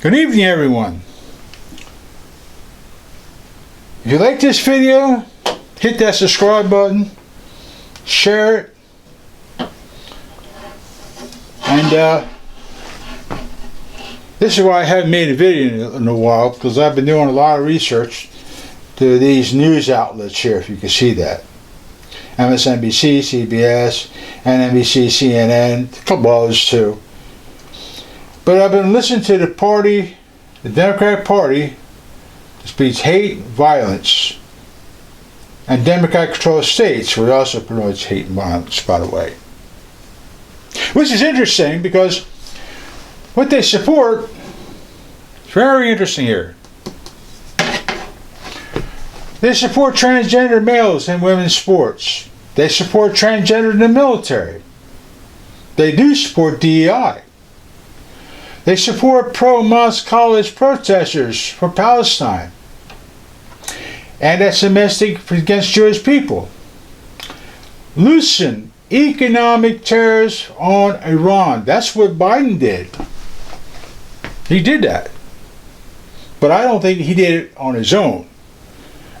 Good evening, everyone. If you like this video, hit that subscribe button, share it, and this is why I haven't made a video in a while, because I've been doing a lot of research to these news outlets here, if you can see that. MSNBC, CBS, NBC, CNN, a couple others too. But I've been listening to the party, the Democratic Party, that speaks hate, violence, and Democrat-controlled states, which also promotes hate and violence, by the way. Which is interesting because what they support is very interesting here. They support transgender males in women's sports. They support transgender in the military. They do support DEI. They support pro-Mosque College protesters for Palestine. And that's domestic against Jewish people. Loosen economic tariffs on Iran. That's what Biden did. He did that. But I don't think he did it on his own.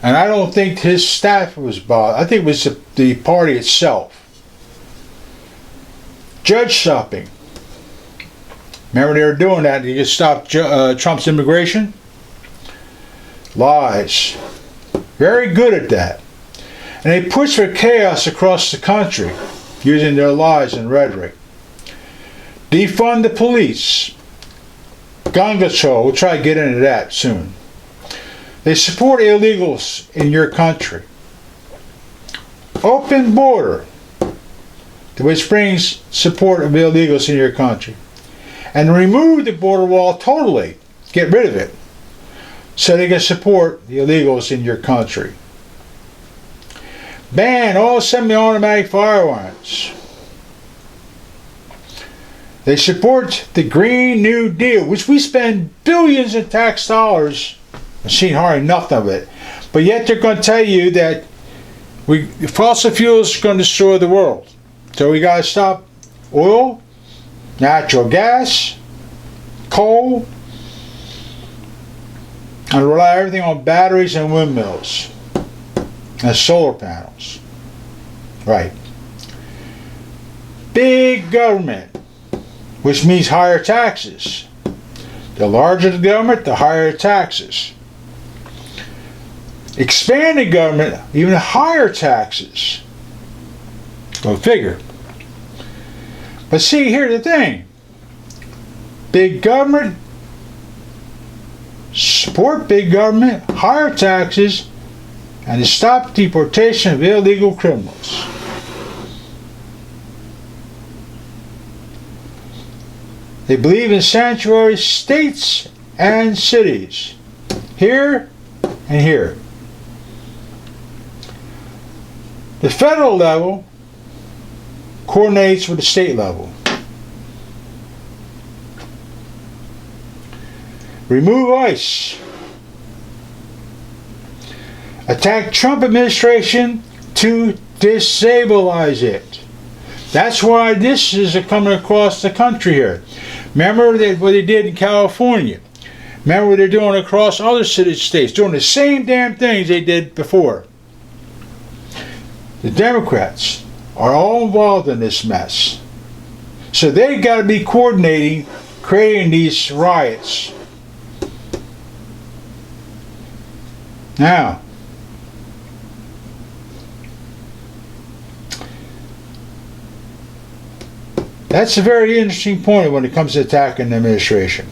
And I don't think his staff was bothered. I think it was the party itself. Judge stopping. Remember they were doing that to stop Trump's immigration? Lies. Very good at that. And they push for chaos across the country using their lies and rhetoric. Defund the police. Gun control. We'll try to get into that soon. They support illegals in your country. Open border, which brings support of illegals in your country. And remove the border wall totally. Get rid of it. So they can support the illegals in your country. Ban all semi-automatic firearms. They support the Green New Deal, which we spend billions of tax dollars. I've seen hardly nothing of it. But yet they're going to tell you that fossil fuels are going to destroy the world. So we got to stop oil, natural gas, coal, and rely everything on batteries and windmills and solar panels. Right. Big government, which means higher taxes. The larger the government, the higher taxes. Expanded government, even higher taxes. Go figure. But see, here's the thing. Big government, support big government, higher taxes, and to stop deportation of illegal criminals. They believe in sanctuary states and cities. Here and here. The federal level coordinates with the state level. Remove ICE. Attack Trump administration to disabilize it. That's why this is coming across the country here. Remember what they did in California. Remember what they're doing across other states, doing the same damn things they did before. The Democrats are all involved in this mess. So they've got to be coordinating, creating these riots. Now, that's a very interesting point when it comes to attacking the administration.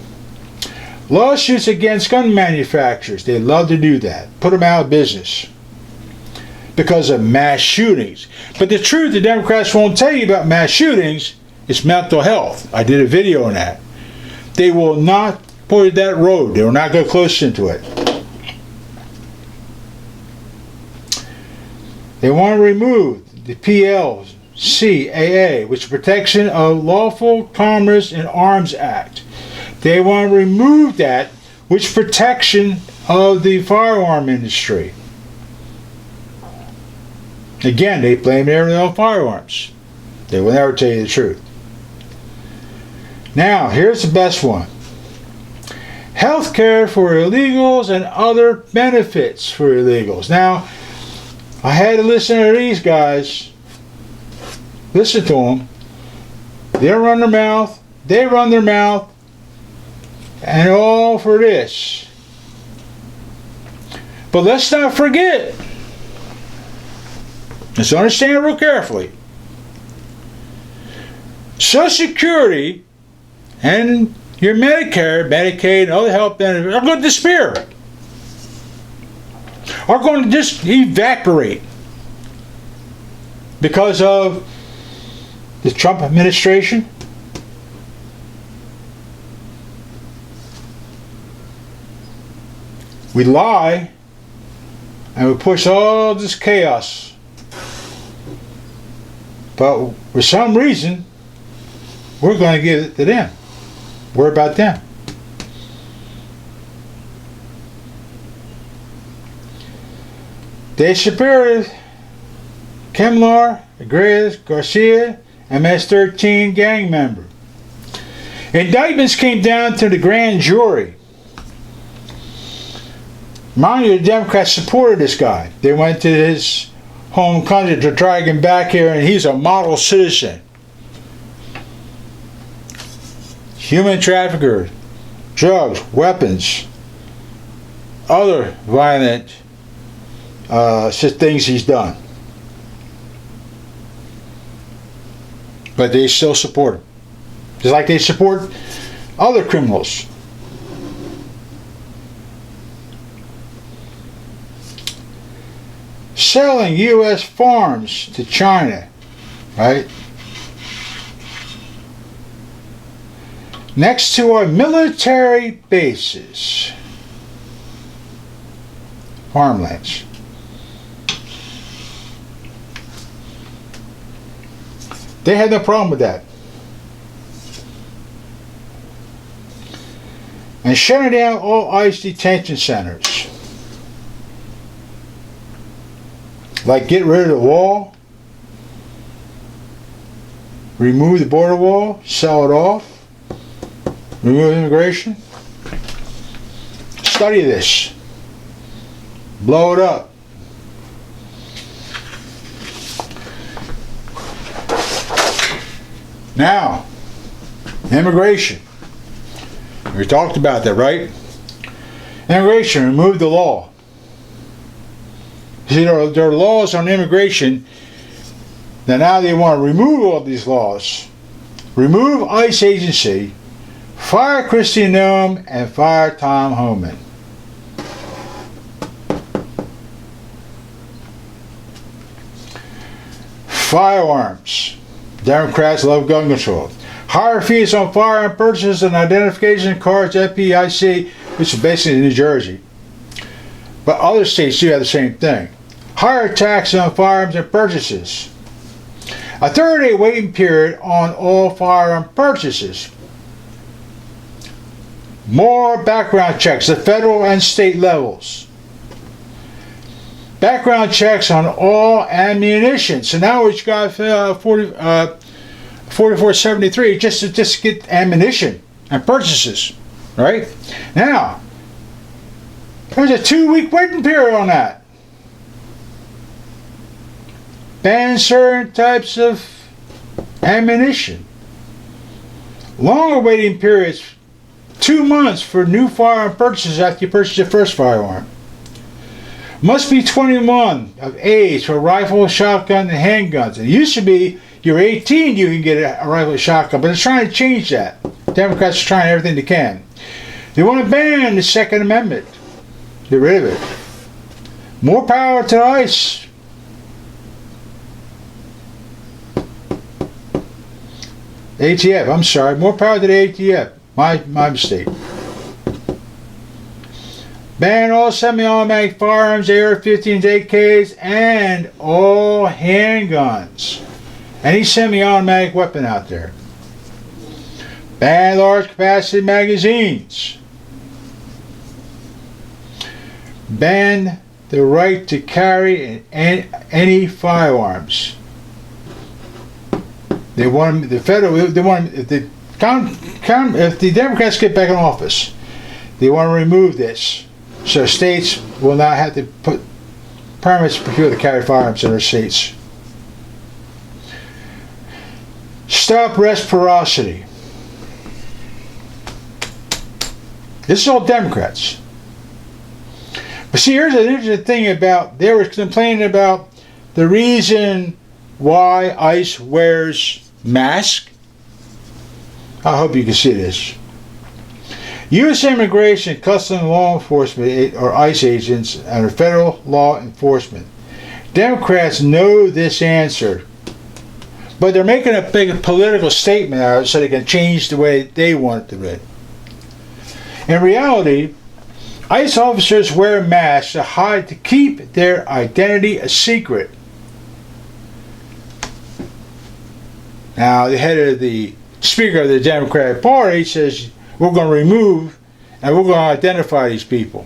Lawsuits against gun manufacturers, they love to do that. Put them out of business. Because of mass shootings. But the truth, the Democrats won't tell you about mass shootings, is mental health. I did a video on that. They will not put that road. They will not go close into it. They want to remove the PLCAA, which is Protection of Lawful Commerce in Arms Act. They want to remove that, which protection of the firearm industry. Again, they blame everything on firearms. They will never tell you the truth. Now, here's the best one. health care for illegals and other benefits for illegals. Now, I had to listen to these guys. Listen to them. They run their mouth. They run their mouth. And all for this. But let's not forget. Let's understand real carefully. Social Security and your Medicare, Medicaid, and other health benefits are going to disappear. Are going to just evaporate because of the Trump administration. We lie and we push all this chaos. But for some reason, we're going to give it to them. We're about them. They superior Kemlar, Agres, Garcia, MS-13 gang member. Indictments came down to the grand jury. Mind you, the Democrats supported this guy. They went to his home country to drag him back here, and he's a model citizen. Human trafficker, drugs, weapons, other violent things he's done. But they still support him. Just like they support other criminals. Selling U.S. farms to China, right? Next to our military bases. Farmlands. They had no problem with that. And shutting down all ICE detention centers. Like get rid of the wall, remove the border wall, sell it off, remove immigration. Study this. Blow it up. Now, immigration. We talked about that, right? Immigration, remove the law. See, there are laws on immigration that now they want to remove all these laws. Remove ICE agency, fire Kristi Noem, and fire Tom Homan. Firearms. Democrats love gun control. Higher fees on firearm purchases and identification cards, FDIC, which is basically New Jersey. But other states do have the same thing. Higher tax on firearms and purchases. A 30-day waiting period on all firearm purchases. More background checks at federal and state levels. Background checks on all ammunition. So now we've got 4473 just to get ammunition and purchases. Right? Now, there's a 2-week waiting period on that. Ban certain types of ammunition. Longer waiting periods, 2 months for new firearm purchases after you purchase your first firearm. Must be 21 of age for rifle, shotgun, and handguns. It used to be you're 18, you can get a rifle, shotgun, but it's trying to change that. Democrats are trying everything they can. They want to ban the Second Amendment. Get rid of it. More power to ICE. ATF, I'm sorry. More power to the ATF. My mistake. Ban all semi-automatic firearms, AR-15s, AKs, and all handguns. Any semi-automatic weapon out there. Ban large capacity magazines. Ban the right to carry any firearms. They want the federal. They want if the Democrats get back in office, They want to remove this, so states will not have to put permits for people to carry firearms in their states. Stop reciprocity. This is all Democrats. But see, here's the interesting thing about, they were complaining about the reason why ICE wears masks. I hope you can see this. U.S. Immigration, Customs and Law Enforcement, or ICE agents, under federal law enforcement. Democrats know this answer, but they're making a big political statement out of it so they can change the way they want it to be. In reality, ICE officers wear masks to keep their identity a secret. Now, the head of the Speaker of the Democratic Party says, we're going to remove and we're going to identify these people.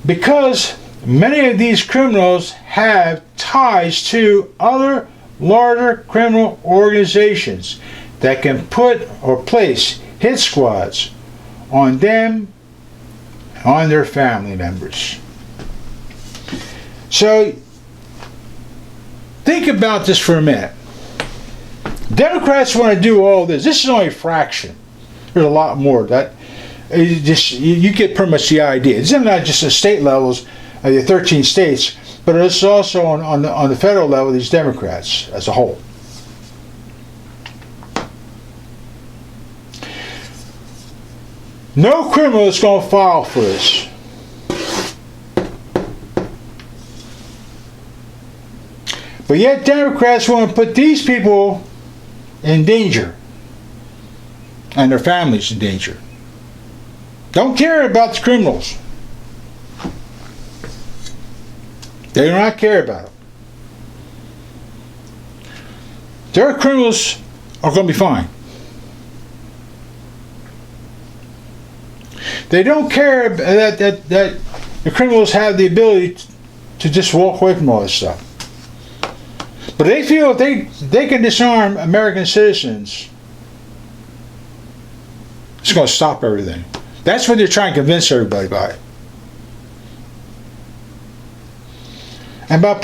Because many of these criminals have ties to other larger criminal organizations that can put or place hit squads on them and on their family members. So, think about this for a minute. Democrats want to do all this. This is only a fraction. There's a lot more. That you get pretty much the idea. It's not just the state levels, the 13 states, but it's also on the federal level, these Democrats as a whole. No criminal is going to file for this. But yet Democrats want to put these people in danger and their families in danger. Don't care about the criminals. They do not care about them. Their criminals are going to be fine. They don't care that the criminals have the ability to just walk away from all this stuff. But they feel if they can disarm American citizens, it's going to stop everything. That's what they're trying to convince everybody by. And by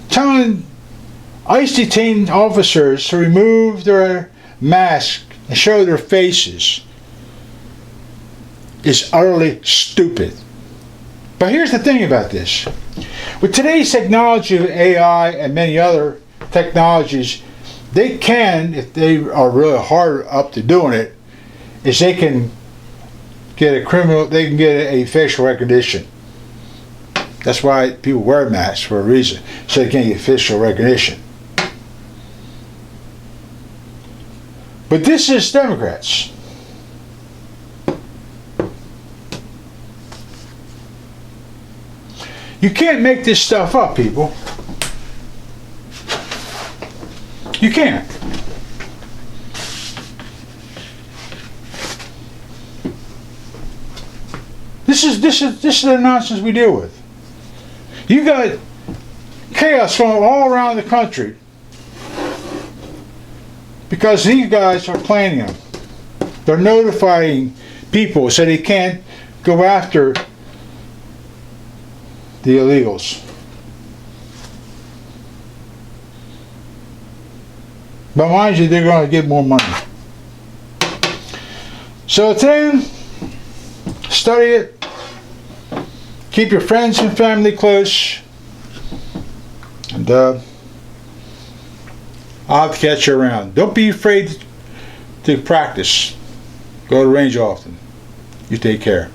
telling ICE detained officers to remove their masks and show their faces is utterly stupid. But here's the thing about this. With today's technology of AI and many other technologies, they can, if they are really hard up to doing it, is they can get a facial recognition. That's why people wear masks, for a reason, so they can get facial recognition. But this is Democrats. You can't make this stuff up, people. You can't. This is the nonsense we deal with. You got chaos going all around the country because these guys are planning them. They're notifying people so they can't go after the illegals. But mind you, they're going to get more money. So then, study it. Keep your friends and family close. And I'll have to catch you around. Don't be afraid to practice. Go to the range often. You take care.